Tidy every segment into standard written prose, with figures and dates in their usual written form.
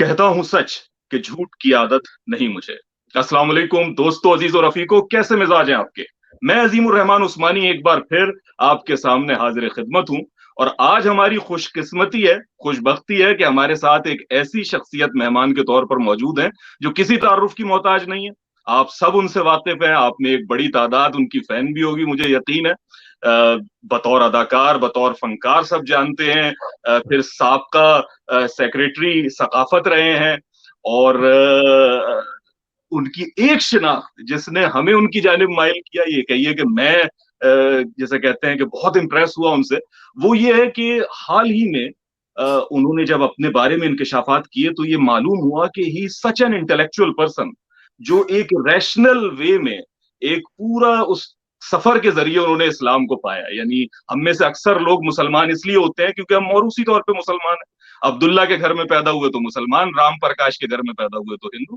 कहता हूं सच कि झूठ की आदत नहीं मुझे। अस्सलाम वालेकुम दोस्तों, अजीज और रफीको, कैसे मिजाज हैं आपके? मैं अजीमुर रहमान उस्मानी एक बार फिर आपके सामने हाजिर खिदमत हूं। और आज हमारी खुशकिस्मती है, खुशबख्ती है कि हमारे साथ एक ऐसी शख्सियत मेहमान के तौर पर मौजूद है जो किसी तारुफ की मोहताज नहीं है। आप सब उनसे वाकिफ हैं, आप में एक बड़ी तादाद उनकी फैन भी होगी, मुझे यकीन है। बतौर अदाकार, बतौर फनकार सब जानते हैं। फिर साबका सेक्रेटरी सकाफत रहे हैं। और उनकी एक शिनाख्त जिसने हमें उनकी जानिब माइल किया, ये कहिए कि मैं जैसे कहते हैं कि बहुत इंप्रेस हुआ उनसे, वो ये है कि हाल ही में उन्होंने जब अपने बारे में इंकशाफात किए तो ये मालूम हुआ कि ही सच एन इंटेलेक्चुअल पर्सन, जो एक रैशनल वे में एक पूरा उस सफर के जरिए उन्होंने इस्लाम को पाया। यानी हम में से अक्सर लोग मुसलमान इसलिए होते हैं क्योंकि हम मौरूसी तौर पे मुसलमान हैं। अब्दुल्ला के घर में पैदा हुए तो मुसलमान, राम प्रकाश के घर में पैदा हुए तो हिंदू।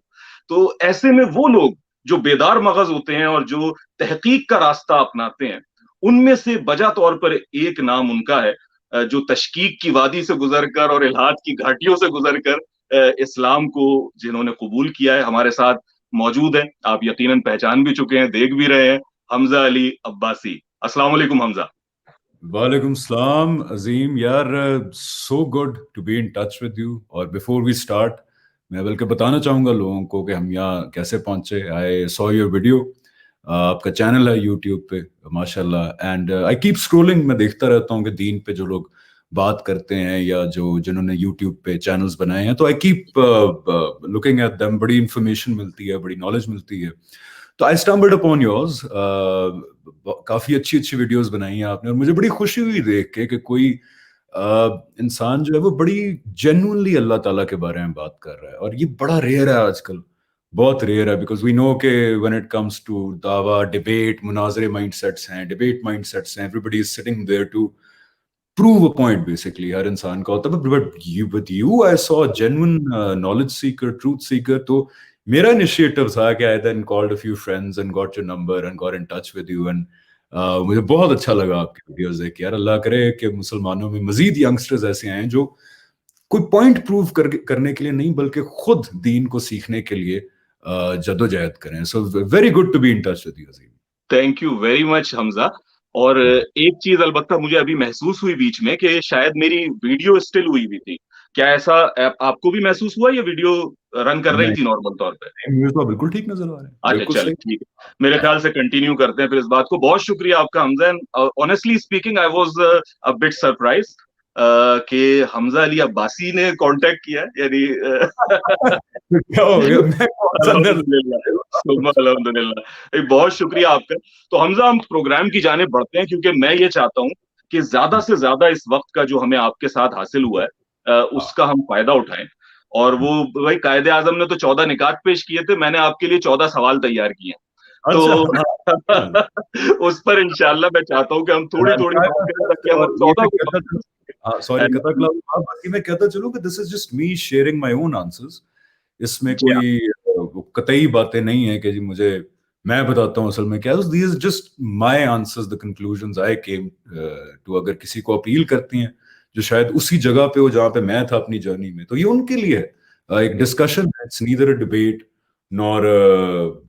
तो ऐसे में वो लोग जो बेदार मगज होते हैं और जो तहकीक का रास्ता अपनाते हैं, उनमें से बजा तौर पर एक नाम उनका है, जो तशकीक की वादी से गुजरकर और इल्हाद की घाटियों से गुजरकर इस्लाम को जिन्होंने कबूल किया है, हमारे साथ मौजूद है। आप यकीनन पहचान भी चुके हैं, देख भी रहे हैं, हमजा अली अब्बासी। अस्सलाम वालेकुम हमजा। वालेकुम सलाम अजीम यार, so good to be in touch with you. और बिफोर वी स्टार्ट, मैं बल्कि बताना चाहूँगा लोगों को कि हम यहाँ कैसे पहुँचे। आई सॉ योर वीडियो, आपका चैनल है यूट्यूब पे माशाल्लाह, एंड आई कीप स्क्रोलिंग। मैं देखता रहता हूँ कि दीन पे जो लोग बात करते हैं या जो जिन्होंने यूट्यूब पे चैनल्स बनाए हैं, तो I keep looking at them. बड़ी इंफॉर्मेशन मिलती है, बड़ी नॉलेज मिलती है। तो आई स्टम्बल्ड अपॉन योर्स। काफी अच्छी अच्छी वीडियोस बनाई हैं आपने, और मुझे बड़ी खुशी हुई देख के कि कोई इंसान जो है वो बड़ी जेन्युइनली अल्लाह ताला के बारे में बात कर रहा है। और ये बड़ा रेयर है आजकल, बहुत रेयर है, बिकॉज वी नो के व्हेन इट कम्स टू दावा, डिबेट, मुनाजरे माइंडसेट्स हैं, डिबेट माइंडसेट्स हैं, everybody is sitting there to prove a point. Basically हर इंसान का होता है, but you with you I saw genuine knowledge seeker, truth seeker. तो मेरा इनिशिएटिव था कि I then called a few friends and got your number and got in touch with you. And मुझे बहुत अच्छा लगा आपकी वीडियोस देख के। यार अल्लाह करे कि मुसलमानों में मजीद यंगस्टर्स ऐसे आए जो कोई पॉइंट प्रूव करने के लिए नहीं, बल्कि खुद दीन को सीखने के लिए जदोजहद करें। So very good to be in touch with you Azeem. Thank you very much Hamza. और एक चीज अलबत्ता मुझे अभी महसूस हुई बीच में कि शायद मेरी वीडियो स्टिल हुई भी थी। क्या ऐसा आपको भी महसूस हुआ? ये वीडियो रन कर रही नहीं, थी नॉर्मल तौर पे? मुझे तो बिल्कुल ठीक नजर आ रहे हैं, अच्छा बिल्कुल चल सही। ठीक है, मेरे ख्याल से कंटिन्यू करते हैं फिर इस बात को। बहुत शुक्रिया आपका Hamza. Honestly speaking I was a bit surprise कि हमजा अली अब्बासी ने कांटेक्ट किया है, यानी क्या हो गया? मैं कौन सा अल्हम्दुलिल्लाह, सुम्मा अल्हम्दुलिल्लाह। बहुत शुक्रिया आपका। तो हमजा, हम प्रोग्राम की जानिब बढ़ते हैं, क्योंकि मैं ये चाहता हूँ कि ज्यादा से ज्यादा इस वक्त का जो हमें आपके साथ हासिल हुआ है उसका हम फायदा उठाएं। और वो भाई, कायदे आजम ने तो 14 निकात पेश किए थे, मैंने आपके लिए 14 सवाल तैयार किए हैं। अच्छा, हाँ, तो उस पर इंशाल्लाह मैं चाहता हूँ कि हम थोड़ी थोड़ी बात करें ताकि हम और ये 14 मैं को कहता चलूं, हाँ सॉरी कहता जी। क्लाउड, हाँ बाकी मैं कहता चलूं कि this is just me sharing my own answers. इसमें कोई कतई बातें नहीं है कि जी मुझे, मैं बताता हूँ असल में क्या है। This just my answers, the conclusions I came to. अगर किसी को अपील करती हैं जो शायद उसी जगह पे हो जहां पे मैं था अपनी जर्नी में, तो ये उनके लिए है। एक डिस्कशन है, it's neither a debate nor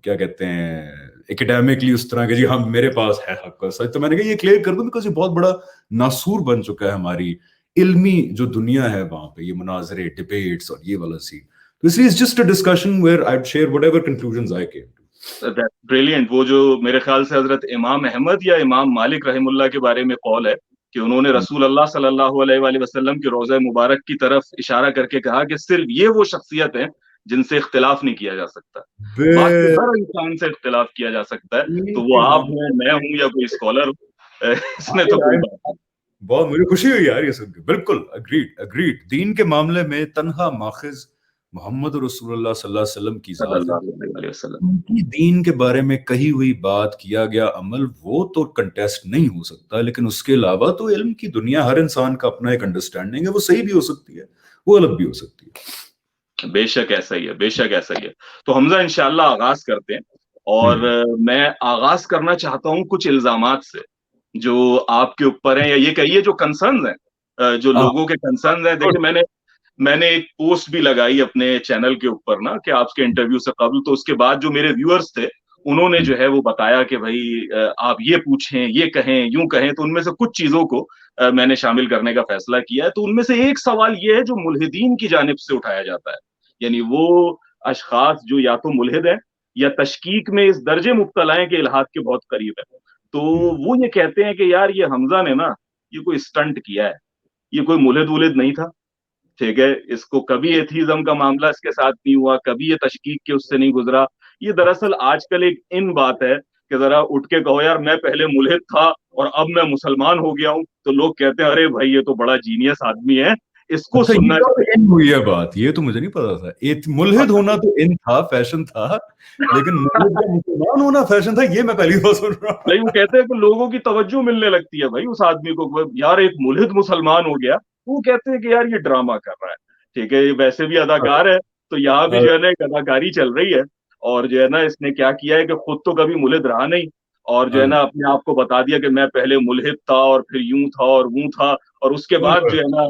क्या कहते हैं एकेडमिकली उस तरह के जी हम मेरे पास है हक का सच। तो मैंने कहा ये क्लियर कर दूं, बिकॉज ये बहुत बड़ा नासूर बन चुका है हमारी इल्मी जो दुनिया है वहां पे, ये मुनाजरे, डिबेट्स और ये वाला सीन। तो इसलिए it's just a discussion where I share whatever conclusions I came to. Brilliant. वो जो मेरे ख्याल से हजरत इमाम अहमद या इमाम मालिक रहमुल्लाह के बारे में कौल है कि उन्होंने रसूल अल्लाह सल्लल्लाहु अलैहि वसल्लम की रोज़ा मुबारक की तरफ इशारा करके कहा कि सिर्फ ये वो शख्सियत है जिनसे इख्तिलाफ नहीं किया जा सकता, बाकी हर इंसान से इख्तिलाफ किया जा सकता है। तो वो आप हो, मैं हूं, या कोई स्कॉलर हो, इसमें तो कोई बात नहीं। बहुत मुझे खुशी हुई यार ये सुन के। बिल्कुल अग्रीड अग्रीड। दीन के मामले में तन्हा माखिज मोहम्मद रसूलुल्लाह सल्लल्लाहु अलैहि वसल्लम की जात है। सल्लल्लाहु अलैहि वसल्लम। उनकी दीन के बारे में कही हुई बात, किया गया अमल, वो तो कंटेस्ट नहीं हो सकता। लेकिन उसके अलावा तो इल्म की दुनिया, हर इंसान का अपना एक अंडरस्टैंडिंग है, वो सही भी हो सकती है, वो अलग भी हो सकती है। बेशक ऐसा ही है, बेशक ऐसा ही है। तो हमजा इंशाल्लाह आगाज करते हैं। और मैं आगाज करना चाहता हूं कुछ इल्जामात से जो आपके ऊपर हैं, या ये कहिए जो कंसर्न हैं, जो हाँ, लोगों के कंसर्न हैं। देखिए, मैंने میں نے ایک پوسٹ بھی لگائی اپنے چینل کے اوپر نا کہ آپ کے انٹرویو سے قبل، تو اس کے بعد جو میرے ویورز تھے انہوں نے جو ہے وہ بتایا کہ بھائی آپ یہ پوچھیں، یہ کہیں، یوں کہیں، تو ان میں سے کچھ چیزوں کو میں نے شامل کرنے کا فیصلہ کیا ہے. تو ان میں سے ایک سوال یہ ہے جو ملحدین کی جانب سے اٹھایا جاتا ہے، یعنی وہ اشخاص جو یا تو ملحد ہیں یا تشکیک میں اس درجے مبتلا ہیں کہ الحاد کے بہت قریب ہے. تو وہ یہ کہتے ہیں کہ یار یہ حمزہ نے نا یہ کوئی اسٹنٹ کیا ہے، یہ کوئی ملحد ولد نہیں تھا، ٹھیک ہے، اس کو کبھی ایتھیزم کا معاملہ اس کے ساتھ نہیں ہوا، کبھی یہ تشکیک کے اس سے نہیں گزرا. یہ دراصل آج کل ایک ان بات ہے کہ ذرا اٹھ کے کہو یار میں پہلے ملحد تھا اور اب میں مسلمان ہو گیا ہوں، تو لوگ کہتے ہیں ارے بھائی یہ تو بڑا جینیس آدمی ہے، اس کو اچھا سننا یہ چاہیے. ان ہوئی ہے بات، یہ تو مجھے نہیں پتا تھا. ملحد ہونا تو ان تھا، فیشن تھا، لیکن ملحد کا مسلمان ہونا فیشن تھا، یہ میں پہلی بار سن رہا ہوں. نہیں، وہ کہتے ہیں کہ لوگوں کی توجہ ملنے لگتی ہے بھائی اس آدمی کو، یار ایک ملحد مسلمان ہو گیا، وہ کہتے ہیں کہ یار یہ ڈرامہ کر رہا ہے. ٹھیک ہے، یہ ویسے بھی اداکار ہے، تو یہاں بھی جو ہے نا ایک اداکاری چل رہی ہے. اور جو ہے نا اس نے کیا کیا ہے کہ خود تو کبھی ملحد رہا نہیں، اور جو ہے نا اپنے آپ کو بتا دیا کہ میں پہلے ملحد تھا اور پھر یوں تھا اور ووں تھا، اور اس کے بعد جو ہے نا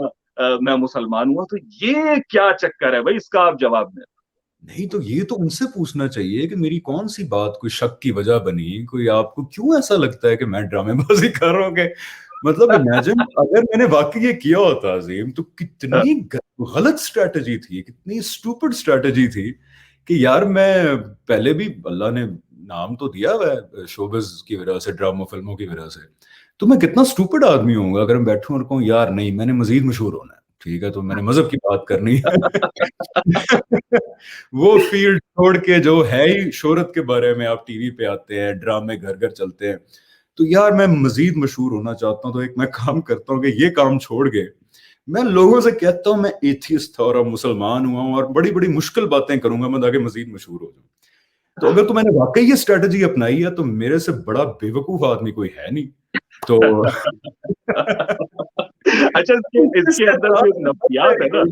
میں مسلمان ہوا. تو یہ کیا چکر ہے بھائی، اس کا آپ جواب دیں. نہیں تو یہ تو ان سے پوچھنا چاہیے کہ میری کون سی بات کوئی شک کی وجہ بنی، کوئی آپ کو کیوں ایسا لگتا ہے کہ میں ڈرامے بازی کر رہا ہوں. کہ مطلب امیجن اگر میں نے واقعی یہ کیا ہوتا عظیم، تو کتنی غلط اسٹریٹجی تھی، کتنی اسٹوپڈ اسٹریٹجی تھی کہ یار میں پہلے بھی اللہ نے نام تو دیا ہوا ہے شوبز کی وجہ سے، ڈراموں فلموں کی وجہ سے، تو میں کتنا اسٹوپڈ آدمی ہوں گا اگر میں بیٹھوں اور کہوں یار نہیں میں نے مزید مشہور ہونا ہے، ٹھیک ہے، تو میں نے مذہب کی بات کرنی ہے. وہ فیلڈ چھوڑ کے جو ہے ہی شہرت کے بارے میں، آپ ٹی وی پہ آتے ہیں، ڈرامے گھر گھر چلتے ہیں، تو یار میں مزید مشہور ہونا چاہتا ہوں، تو ایک میں کام کرتا ہوں کہ یہ کام چھوڑ کے میں لوگوں سے کہتا ہوں میں ایتھیسٹ تھا اور اب مسلمان ہوا ہوں اور بڑی بڑی مشکل باتیں کروں گا میں تاکہ مزید مشہور ہو جاؤں. تو اگر تو میں نے واقعی یہ اسٹریٹجی اپنائی ہے تو میرے سے بڑا بے وقوف آدمی کوئی ہے نہیں. تو اچھا، اس کے اندر جو ایک نفسیات ہے نا،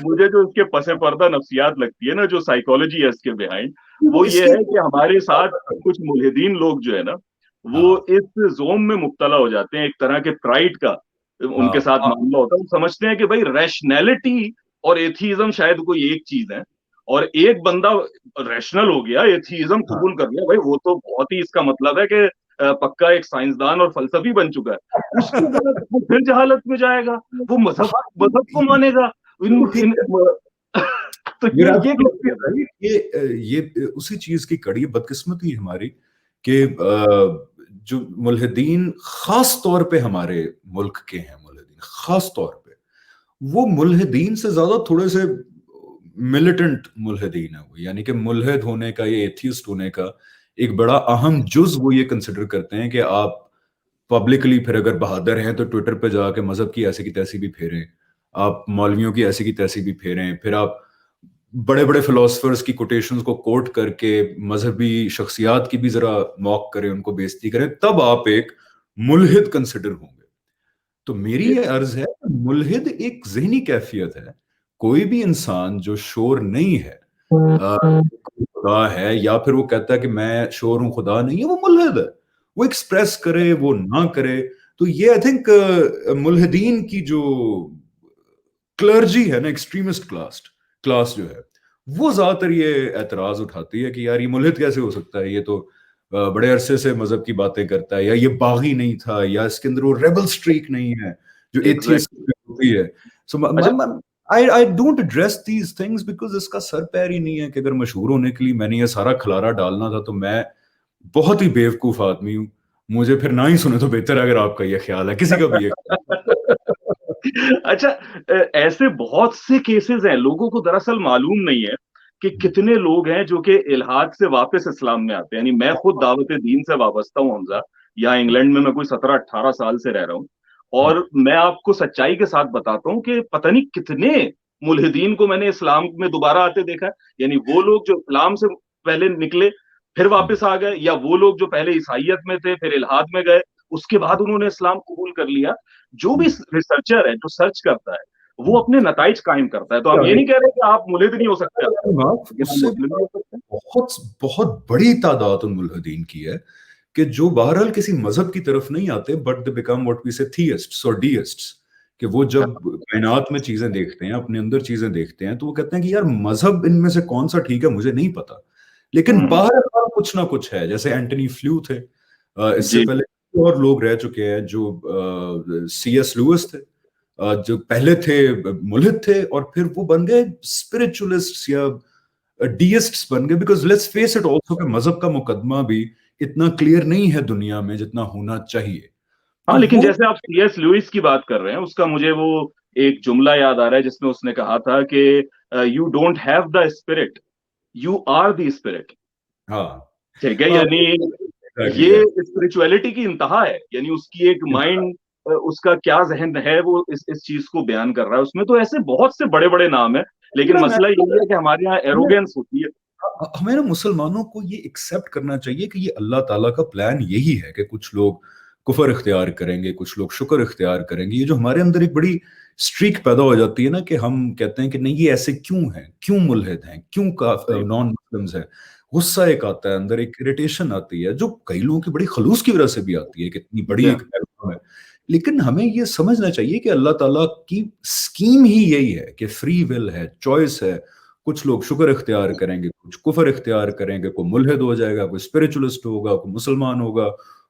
مجھے جو اس کے پس پردہ نفسیات لگتی ہے نا، جو سائیکالوجی ہے اس کے بیہائنڈ، وہ یہ ہے کہ ہمارے ساتھ کچھ ملحدین لوگ جو ہے نا وہ اس زوم میں مبتلا ہو جاتے ہیں، ایک طرح کے پرائڈ کا ان کے ساتھ معاملہ ہوتا ہے. وہ سمجھتے ہیں کہ بھائی ریشنلٹی اور ایتھیزم شاید کوئی ایک چیز ہے، اور ایک بندہ ریشنل ہو گیا، ایتھیزم قبول کر لیا، بھائی وہ تو بہت ہی اس کا مطلب ہے کہ پکا ایک سائنسدان اور فلسفی بن چکا ہے. اس کے بعد وہ پھر جہالت میں جائے گا، وہ مذہب کو مانے گا. تو یہ اسی چیز کی کڑی بدقسمتی ہماری کہ جو ملحدین خاص طور پہ ہمارے ملک کے ہیں، ملحدین خاص طور پہ وہ ملحدین سے زیادہ تھوڑے سے ملیٹنٹ ملحدین ہیں وہ، یعنی کہ ملحد ہونے کا یا ایتھیسٹ ہونے کا ایک بڑا اہم جز وہ یہ کنسیڈر کرتے ہیں کہ آپ پبلکلی پھر اگر بہادر ہیں تو ٹویٹر پہ جا کے مذہب کی ایسی کی تیسی بھی پھیریں، آپ مولویوں کی ایسی کی تیسی بھی پھیریں، پھر آپ بڑے بڑے فلاسفرز کی کوٹیشنز کو کوٹ کر کے مذہبی شخصیات کی بھی ذرا موک کریں، ان کو بےزتی کریں، تب آپ ایک ملحد کنسیڈر ہوں گے. تو میری یہ عرض ہے کہ ملحد ایک ذہنی کیفیت ہے. کوئی بھی انسان جو شور نہیں ہے خدا ہے، یا پھر وہ کہتا ہے کہ میں شور ہوں خدا نہیں ہے، وہ ملحد ہے. وہ ایکسپریس کرے وہ نہ کرے. تو یہ آئی تھنک ملحدین کی جو کلرجی ہے نا، ایکسٹریمسٹ کلاس جو ہے، وہ زیادہ تر یہ اعتراض اٹھاتی ہے کہ یار یہ ملحد کیسے ہو سکتا ہے، یہ تو بڑے عرصے سے مذہب کی باتیں کرتا ہے، یا یہ باغی نہیں تھا، یا اس کے اندر وہ ریبل سٹریک نہیں ہے جو ایتھیسٹ ہوتی ہے. سو I don't address these things because اس کا سر پیر ہی نہیں ہے کہ اگر مشہور ہونے کے لیے میں نے یہ سارا کھلارا ڈالنا تھا تو میں بہت ہی بیوقوف آدمی ہوں. مجھے پھر نہ ہی سنے تو بہتر ہے اگر آپ کا یہ خیال ہے، کسی کا بھی یہ اچھا، ایسے بہت سے کیسز ہیں، لوگوں کو دراصل معلوم نہیں ہے کہ کتنے لوگ ہیں جو کہ الحاد سے واپس اسلام میں آتے ہیں. یعنی میں خود دعوت دین سے وابستہ ہوں حمزہ، یہاں انگلینڈ میں کوئی 17-18 سال سے رہ رہا ہوں، اور میں آپ کو سچائی کے ساتھ بتاتا ہوں کہ پتہ نہیں کتنے ملحدین کو میں نے اسلام میں دوبارہ آتے دیکھا ہے. یعنی وہ لوگ جو اسلام سے پہلے نکلے پھر واپس آ گئے، یا وہ لوگ جو پہلے عیسائیت میں تھے پھر الحاد میں گئے، اس کے بعد انہوں نے اسلام قبول کر لیا. جو بھی ریسرچر ہے جو سرچ کرتا ہے وہ اپنے نتائج قائم کرتا ہے. تو ہم یہ نہیں کہہ رہے کہ آپ ملحد نہیں ہو سکتے، اس سے بہت بڑی تعداد ان ملحدین کی ہے کہ جو بہرحال کسی مذہب کی طرف نہیں آتے، but they become what we say theists اور ڈیسٹس، کہ وہ جب کائنات میں چیزیں دیکھتے ہیں، اپنے اندر چیزیں دیکھتے ہیں، تو وہ کہتے ہیں کہ یار مذہب ان میں سے کون سا ٹھیک ہے مجھے نہیں پتا، لیکن باہر کچھ نہ کچھ ہے. جیسے اینٹنی فلیو تھے، اس سے جی پہلے اور لوگ رہ چکے ہیں جو سی ایس لوئس تھے، جو پہلے تھے ملحد تھے اور پھر وہ بن گئے اسپرچولسٹ یا ڈیسٹس بن گئے. Because let's face it also کہ مذہب کا مقدمہ بھی اتنا کلیئر نہیں ہے دنیا میں جتنا ہونا چاہیے. ہاں، تو لیکن وہ جیسے آپ سی ایس لوئس کی بات کر رہے ہیں، اس کا مجھے وہ ایک جملہ یاد آ رہا ہے جس میں اس نے کہا تھا کہ you don't have the spirit, you are the spirit. ہاں ٹھیک ہے، ہاں یعنی exactly, یہ yeah. اسپرچویلٹی کی انتہا ہے، یعنی اس کی ایک مائنڈ، اس کا کیا ذہن ہے وہ اس چیز کو بیان کر رہا ہے. اس میں تو ایسے بہت سے بڑے بڑے نام ہیں، لیکن مسئلہ یہ ہے کہ ہمارے یہاں ایروگینس ہوتی ہے. ہمیں نا مسلمانوں کو یہ ایکسیپٹ کرنا چاہیے کہ یہ اللہ تعالیٰ کا پلان یہی ہے کہ کچھ لوگ کفر اختیار کریں گے، کچھ لوگ شکر اختیار کریں گے. یہ جو ہمارے اندر ایک بڑی اسٹریک پیدا ہو جاتی ہے نا کہ ہم کہتے ہیں کہ نہیں یہ ایسے کیوں ہیں، کیوں ملحد ہیں، کیوں نان مسلمز ہیں. غصہ ایک آتا ہے اندر، ایک اریٹیشن آتی ہے جو کئی لوگوں کی بڑی خلوص کی وجہ سے بھی آتی ہے کہ اتنی بڑی ایک پیغام ہے. لیکن ہمیں یہ سمجھنا چاہیے کہ اللہ تعالیٰ کی اسکیم ہی یہی ہے کہ فری ول ہے، چوائس ہے. کچھ لوگ شکر اختیار کریں گے، کچھ کفر اختیار کریں گے، کوئی ملحد ہو جائے گا، کوئی اسپرچولسٹ ہوگا، کوئی مسلمان ہوگا.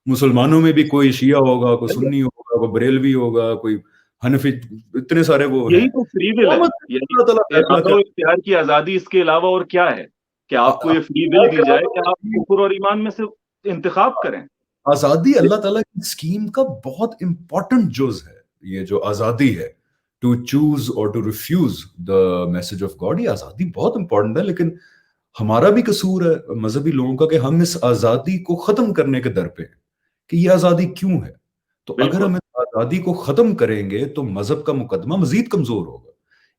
مسلمانوں میں بھی کوئی شیعہ ہوگا، کوئی سنی ہوگا، کوئی بریلوی ہوگا، کوئی حنفی. اتنے سارے وہ ہیں. یہی تو فری ول ہے، یعنی اللہ تعالیٰ فیصلہ ارادہ و اختیار کی آزادی، اس کے علاوہ اور کیا ہے کہ آپ کو یہ فری ول دی جائے کہ آپ کفر اور ایمان میں سے انتخاب کریں. آزادی اللہ تعالیٰ کی اسکیم کا بہت امپورٹنٹ جز ہے. یہ جو آزادی ہے ٹو چوز اور to refuse the message of God, یہ آزادی بہت امپورٹنٹ ہے. لیکن ہمارا بھی قصور ہے مذہبی لوگوں کا کہ ہم اس آزادی کو ختم کرنے کے در پہ ہیں کہ یہ آزادی کیوں ہے. تو اگر بالکل. ہم اس آزادی کو ختم کریں گے تو مذہب کا مقدمہ مزید کمزور ہوگا.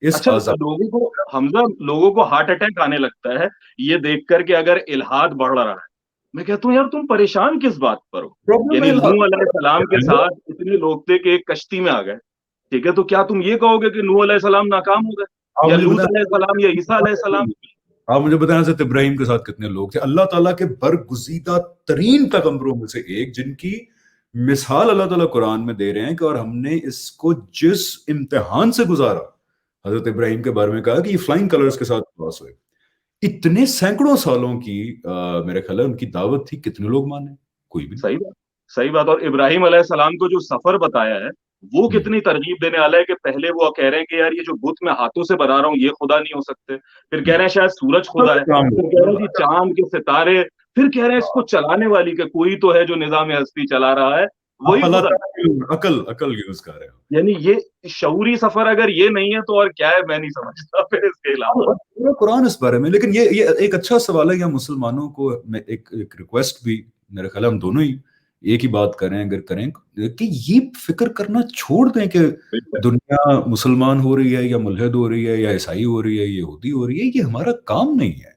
اس اچھا، آزادی لوگوں کو حمزہ، لوگوں کو ہارٹ اٹیک آنے لگتا ہے یہ دیکھ کر کہ اگر الحاد بڑھ رہا ہے. میں کہتا ہوں یار تم پریشان کس بات پر ہو؟ پرابلم یعنی ہے. نوح علیہ السلام کے ساتھ اتنے لوگ تھے کہ ایک کشتی میں آ گئے. ٹھیک ہے، تو کیا تم یہ کہو گے کہ نوح علیہ السلام ناکام ہو گئے، آپ یا مجھے لوط علیہ السلام، یا عیسیٰ علیہ السلام؟ بتائیں، آپ مجھے بتائیں حضرت ابراہیم کے ساتھ کتنے لوگ تھے، اللہ تعالیٰ کے برگزیدہ ترین پیغمبروں میں سے ایک، جن کی مثال اللہ تعالیٰ قرآن میں دے رہے ہیں کہ اور ہم نے اس کو جس امتحان سے گزارا. حضرت ابراہیم کے بارے میں کہا کہ یہ فلائنگ کلرز کے ساتھ پاس ہوئے. اتنے سینکڑوں سالوں کی میرے خیال ہے ان کی دعوت تھی، کتنے لوگ مانے؟ کوئی بھی صحیح بات، صحیح بات. اور ابراہیم علیہ السلام کو جو سفر بتایا ہے وہ نہیں. کتنی ترغیب دینے والا ہے کہ پہلے وہ کہہ رہے ہیں کہ یار یہ جو بت میں ہاتھوں سے بنا رہا ہوں یہ خدا نہیں ہو سکتے، پھر کہہ رہے ہیں شاید سورج خدا ہے، پھر کہہ رہے ہیں جی چاند کے ستارے، پھر کہہ رہے ہیں اس کو چلانے والی کہ کوئی تو ہے جو نظام ہستی چلا رہا ہے، وہی اللہ خدا. تعالیٰ عقل یوز کر رہے ہیں. یعنی یہ شعوری سفر اگر یہ نہیں ہے تو اور کیا ہے، میں نہیں سمجھتا پھر اس کے علاوہ. پورا قرآن اس بارے میں. لیکن یہ ایک اچھا سوال ہے. یا مسلمانوں کو میں ایک ریکویسٹ بھی، میرے خیال ہے ہم دونوں ہی ایک ہی بات کریں اگر کریں کہ یہ فکر کرنا چھوڑ دیں کہ دنیا مسلمان ہو رہی ہے یا ملحد ہو رہی ہے یا عیسائی ہو رہی ہے، یہودی ہو رہی ہے، یہ ہمارا کام نہیں ہے.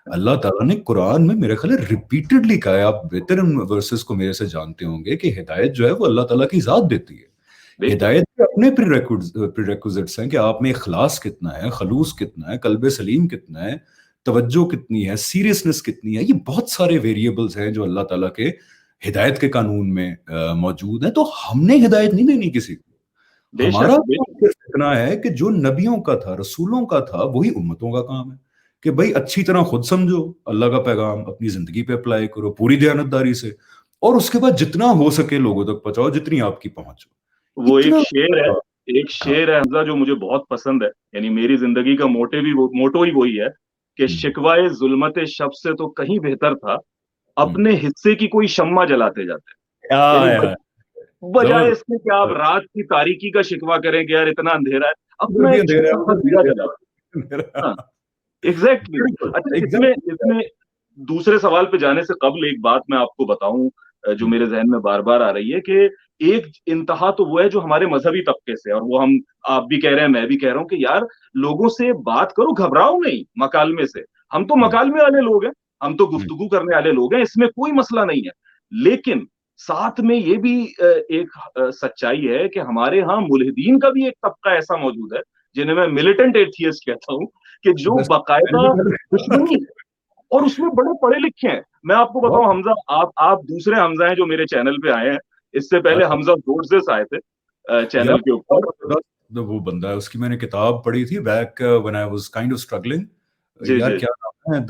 اللہ تعالیٰ نے قرآن میں میرے خیال ہے ریپیٹڈلی کہا ہے، آپ بہتر ان ورسز کو میرے سے جانتے ہوں گے، کہ ہدایت جو ہے وہ اللہ تعالیٰ کی ذات دیتی ہے. ہدایت کے اپنے پریریکوزٹس ہیں کہ آپ میں اخلاص کتنا ہے، خلوص کتنا ہے، قلب سلیم کتنا ہے، توجہ کتنی ہے، سیریسنس کتنی ہے. یہ بہت سارے ویریبلز ہیں جو اللہ تعالیٰ کے ہدایت کے قانون میں موجود ہیں. تو ہم نے ہدایت نہیں دینی کسی کو. بے ہمارا شک. اتنا ہے کہ جو نبیوں کا تھا، رسولوں کا تھا، وہی امتوں کا کام ہے کہ بھائی اچھی طرح خود سمجھو اللہ کا پیغام، اپنی زندگی پہ اپلائی کرو پوری دیانتداری سے، اور اس کے بعد جتنا ہو سکے لوگوں تک پہنچاؤ، جتنی آپ کی پہنچ ہو. وہ ایک اتنا شعر ہے، ایک شعر ہے حمزہ جو مجھے بہت پسند ہے، یعنی میری زندگی کا موٹو ہی وہی ہے کہ شکوائے ظلمت شب سے تو کہیں بہتر تھا اپنے حصے کی کوئی شمع جلاتے جاتے. یعنی بجائے اس کے کہ آپ رات کی تاریکی کا شکوہ کریں کہ یار اتنا اندھیرا ہے، اپنا ایک چھوٹا سا دیا جلا. ہاں ایگزیکٹلی. اچھا، اس میں دوسرے سوال پہ جانے سے قبل ایک بات میں آپ کو بتاؤں جو میرے ذہن میں بار بار آ رہی ہے، کہ ایک انتہا تو وہ ہے جو ہمارے مذہبی طبقے سے، اور وہ آپ بھی کہہ رہے ہیں، میں بھی کہہ رہا ہوں کہ یار لوگوں سے بات کرو، گھبراؤ نہیں مکالمے سے. ہم تو مکالمے والے لوگ ہیں، ہم تو گفتگو کرنے والے لوگ ہیں، اس میں کوئی مسئلہ نہیں ہے. لیکن ساتھ میں یہ بھی ایک سچائی ہے کہ ہمارے ہاں ملحدین کا بھی ایک طبقہ ایسا موجود ہے جنہیں میں ملیٹنٹ ایتھیسٹ کہتا ہوں، کہ جو باقاعدہ دشمنی، اور اس میں بڑے پڑھے لکھے ہیں. میں آپ کو بتاؤں حمزہ، آپ دوسرے حمزہ ہیں جو میرے چینل پہ آئے ہیں. اس سے پہلے حمزہ گوڈزس آئے تھے. चैनल के ऊपर। वो बंदा है, उसकी मैंने किताब पढ़ी थी back when I was kind of struggling. जी यार जी। क्या नाम है,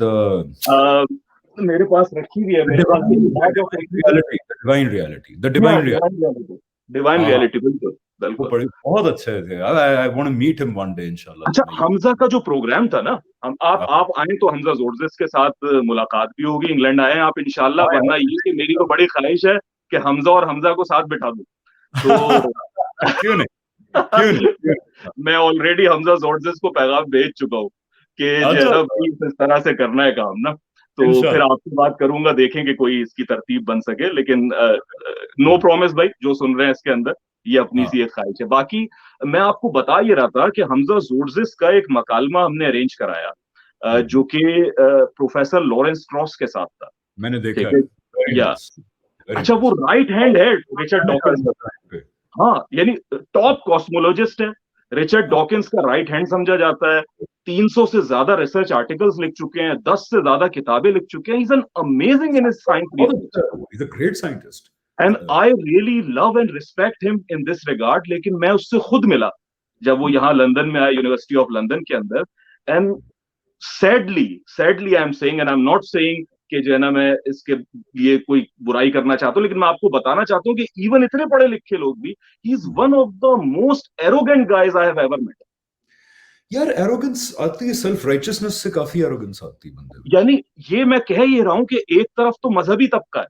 मेरे पास रखी हुई है, मेरे पास डिवाइन रियलिटी। डिवाइन हाँ हाँ, रियलिटी, बिल्कुल वो बिल्कुल। पढ़ी, बहुत अच्छे थे। I want to meet him one day इंशाल्लाह। अच्छा, हमजा का जो प्रोग्राम था ना, हम हाँ आप आए तो हमजा जोरजिस के साथ मुलाकात भी होगी, इंग्लैंड आए हैं आप इंशाल्लाह, हाँ वरना ये कि मेरी तो बड़ी ख्वाहिश है कि हमजा और हमजा को साथ बिठा दूं। तो यार। क्यों नहीं, क्यों नहीं, क्यों नहीं? मैं ऑलरेडी हमजा जोरजिस को पैगाम भेज चुका हूँ कि जो है अच्छा, ना भाई इस तरह से करना है काम ना। तो फिर इंशाल्लाह। आपसे बात करूंगा, देखेंगे कोई इसकी तरतीब बन सके, लेकिन नो प्रॉमिस भाई, जो सुन रहे हैं इसके अंदर, ये अपनी हाँ सी एक ख्वाहिश है। बाकी मैं आपको बता ये रहा था कि हमजा जोरजिस का एक मकालमा हमने अरेंज कराया, जो कि प्रोफेसर लॉरेंस स्ट्रॉस के साथ था। मैंने देखा ठीक है, है। वेरी या नाइस, वेरी अच्छा, वो नाइस। राइट हैंड है रिचर्ड डॉकिंस। पे। हाँ, यानी टॉप कॉस्मोलॉजिस्ट है। रिचर्ड हाँ, डॉकिंस का राइट हैंड समझा जाता है। 300 से ज्यादा रिसर्च आर्टिकल्स लिख चुके हैं, 10 से ज्यादा किताबें लिख चुके हैं। Is an amazing in his science बहुत रिसर्च, अच्छा है वो, is a great scientist. And I really love and respect him in this regard. लेकिन मैं उससे खुद मिला जब वो यहाँ लंदन में आया, यूनिवर्सिटी ऑफ लंदन के अंदर। And sadly sadly I am saying, and I am not saying कि जो है ना मैं इसके लिए कोई बुराई करना चाहता हूँ, लेकिन मैं आपको बताना चाहता हूँ कि इवन इतने पढ़े लिखे लोग भी, he is one of the most arrogant guys I have ever met. यार एरोगेंस आती है, सेल्फ राइचियसनेस से काफी एरोगेंस आती है बंदे में। यानी ये मैं कह ये रहा हूं कि एक तरफ तो मजहबी तबका है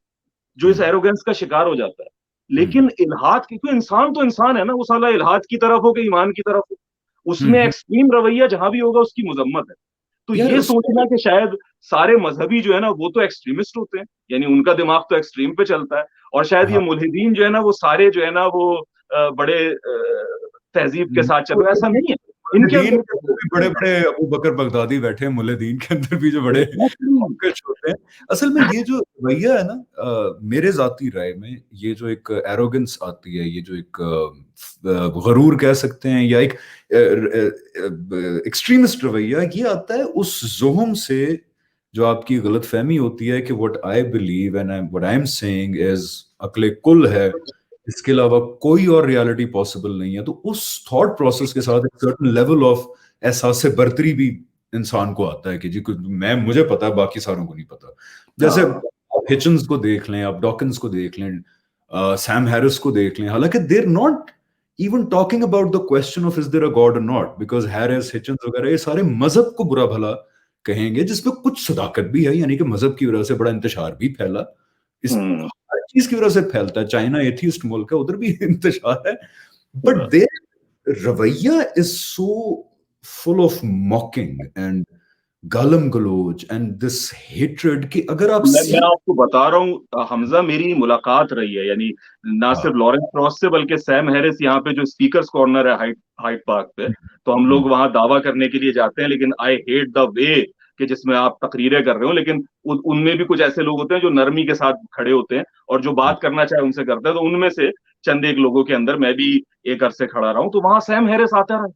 जो इस हम्म एरोगेंस का शिकार हो जाता है, हम्म लेकिन इल्हाद की, क्योंकि इंसान तो इंसान है ना, वो साला इल्हाद की तरफ हो कि ईमान की तरफ हो, उसमें हम्म। एक्सट्रीम रवैया जहां भी होगा उसकी मजम्मत है। तो यार ये उसमें सोचना कि शायद सारे मजहबी जो है ना वो तो एक्सट्रीमिस्ट होते हैं, यानी उनका दिमाग तो एक्सट्रीम पे चलता है, और शायद ये हाँ, मुल्हिदीन जो है ना वो सारे जो है ना वो बड़े तहजीब के साथ चलो, ऐसा नहीं है। इनके मुल्हिदीन अंदर के अंदर भी बड़े बड़े अबू बकर बगदादी बैठे हैं, मुल्हिदीन के अंदर भी जो बड़े मौके होते हैं। असल में ये जो रवैया है ना, मेरे जाती राय में ये जो एक एरोगेंस आती है, ये जो एक गरूर कह सकते हैं, या एक एक्सट्रीमिस्ट रवैया, ये आता है उस जोहम से जो आपकी गलत फहमी होती है कि what I believe and what I am saying is अक्ले कुल है, इसके अलावा कोई और रियलिटी पॉसिबल नहीं है। तो उस थॉट प्रोसेस के साथ एक सर्टेन लेवल ऑफ एहसास बर्तरी भी इंसान को आता है कि जी कुछ मैं, मुझे पता है, बाकी सारों को नहीं पता। जैसे हाँ, आप हिचन्स को देख लें, आप डॉकिंस को देख लें, सैम हैरिस को देख लें, हालांकि they're not even talking about the question of is there a god और नॉट, बिकॉज हैरिस, हिचन्स वगैरह ये सारे मजहब को बुरा भला कहेंगे, जिसमें कुछ सदाकत भी है, यानी कि मजहब की वजह से बड़ा इंतशार भी फैला, इस हम्म, हर चीज की वजह से फैलता है। चाइना एथियस्ट मुल्क है, उधर भी इंतशार है, बट देयर रवैया is so full of mocking and गालम गलोच एंड दिस हेट्रेड कि अगर आप मैं आपको बता रहा हूँ, हमजा मेरी मुलाकात रही है, यानी ना हाँ, सिर्फ लॉरेंस क्रॉस से बल्कि सैम हैरिस यहाँ पे जो स्पीकर्स कॉर्नर है हाइट हाइट पार्क पे, तो हम हम्म, लोग वहां दावा करने के लिए जाते हैं। लेकिन आई हेट द वे कि जिसमें आप तकरीरें कर रहे हो, लेकिन उनमें भी कुछ ऐसे लोग होते हैं जो नरमी के साथ खड़े होते हैं और जो हाँ, बात करना चाहे उनसे करते हैं। तो उनमें से चंद एक लोगों के अंदर मैं भी एक अरसे खड़ा रहा हूँ, तो वहां सैम हैरिस आता रहा।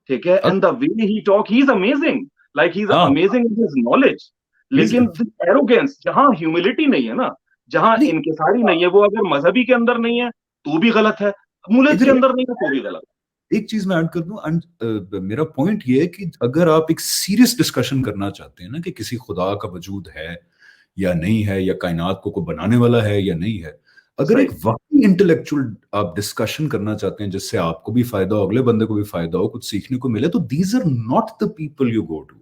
ठीक है, and the way he talk, he is amazing, like he is हाँ, amazing in his knowledge. he's- लेकिन एरोगेंस, जहां ह्यूमिलिटी नहीं है ना, जहां नहीं, इनकिसारी नहीं है, वो अगर मजहबी के अंदर नहीं है तो भी गलत है, मुल्क के इधर अंदर नहीं है तो भी गलत एक चीज मैं ऐड कर दूं, मेरा पॉइंट ये है कि अगर आप एक सीरियस डिस्कशन करना चाहते हैं ना कि किसी खुदा का वजूद है या नहीं है, या कायनात को बनाने वाला है या नहीं है, है। अगर एक सही। वाकई इंटेलेक्चुअल आप डिस्कशन करना चाहते हैं जिससे आपको भी फायदा हो, अगले बंदे को भी फायदा हो, कुछ सीखने को मिले, तो these are not the people you go to.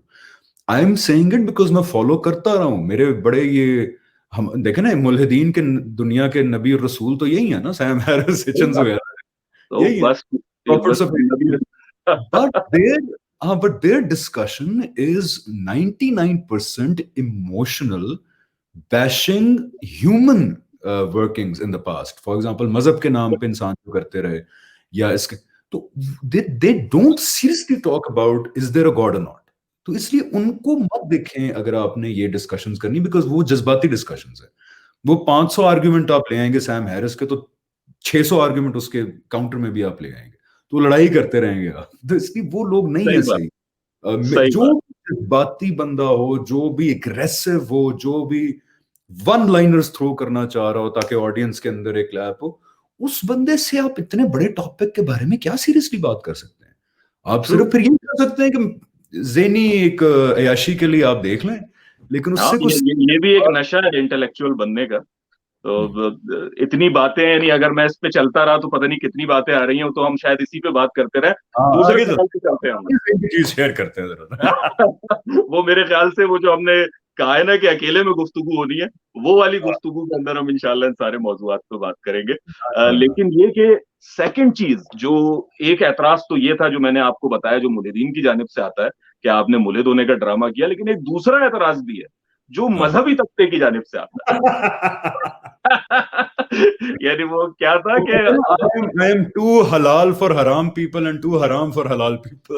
I am saying it because मैं फॉलो करता रहा हूं, मेरे बड़े ये, हम देखे ना मुल्हिदीन के दुनिया के नबी और रसूल तो यही है ना, सैम हैरिस, सही हिचन्स बात। वगैरह, तो यही है बस प्रॉफिट्स बस of. Nabi. But their discussion is 99% emotional, bashing human workings in the past. For example, मजहब के नाम पे इंसान जो करते रहे, या इसके, तो they don't seriously talk about is there a God or not. तो इसलिए उनको मत देखें अगर आपने ये डिस्कशंस करनी, बिकॉज वो जज्बाती डिस्कशंस है। वो 500 आर्ग्यूमेंट आप ले आएंगे सैम हैरिस के, तो 600 आर्ग्यूमेंट उसके काउंटर में भी आप ले आएंगे, तो लड़ाई करते रहेंगे आप। तो इसलिए वो लोग नहीं सही है बात। सही। सही जो बात। बाती बंदा हो, जो भी एग्रेसिव हो, जो भी वन लाइनर्स थ्रो करना चाह रहा हो ताकि ऑडियंस के अंदर एक लैप हो, उस बंदे से आप इतने बड़े टॉपिक के बारे में क्या सीरियसली बात कर सकते हैं? आप True. सिर्फ फिर ये कर सकते हैं कि ज़हनी एक अय्याशी के लिए आप देख लें, लेकिन हाँ, उससे कुछ ये भी एक नशा है इंटेलेक्चुअल बनने का। तो इतनी बातें, यानी अगर मैं इस पे चलता रहा तो पता नहीं कितनी बातें आ रही हैं, तो हम शायद इसी पे बात करते रहे। दूसरे सवाल पे चलते हैं हम। चीज शेयर करते हैं जरा। वो मेरे ख्याल से वो जो हमने कहा है ना कि अकेले में गुफ्तगू होनी है, वो वाली गुफ्तगू के अंदर हम इंशाल्लाह इन सारे मौजूदात पे बात करेंगे। लेकिन ये कि सेकंड चीज जो एक एतराज तो ये था जो मैंने आपको बताया, जो मुल्हिदीन की जानिब से आता है कि आपने मुल्हिद होने का ड्रामा किया, लेकिन एक दूसरा एतराज भी है जो मजहबी तबके की जानिब से आता है। यानी वो क्या था कि I am too halal for haram people and too haram for halal people.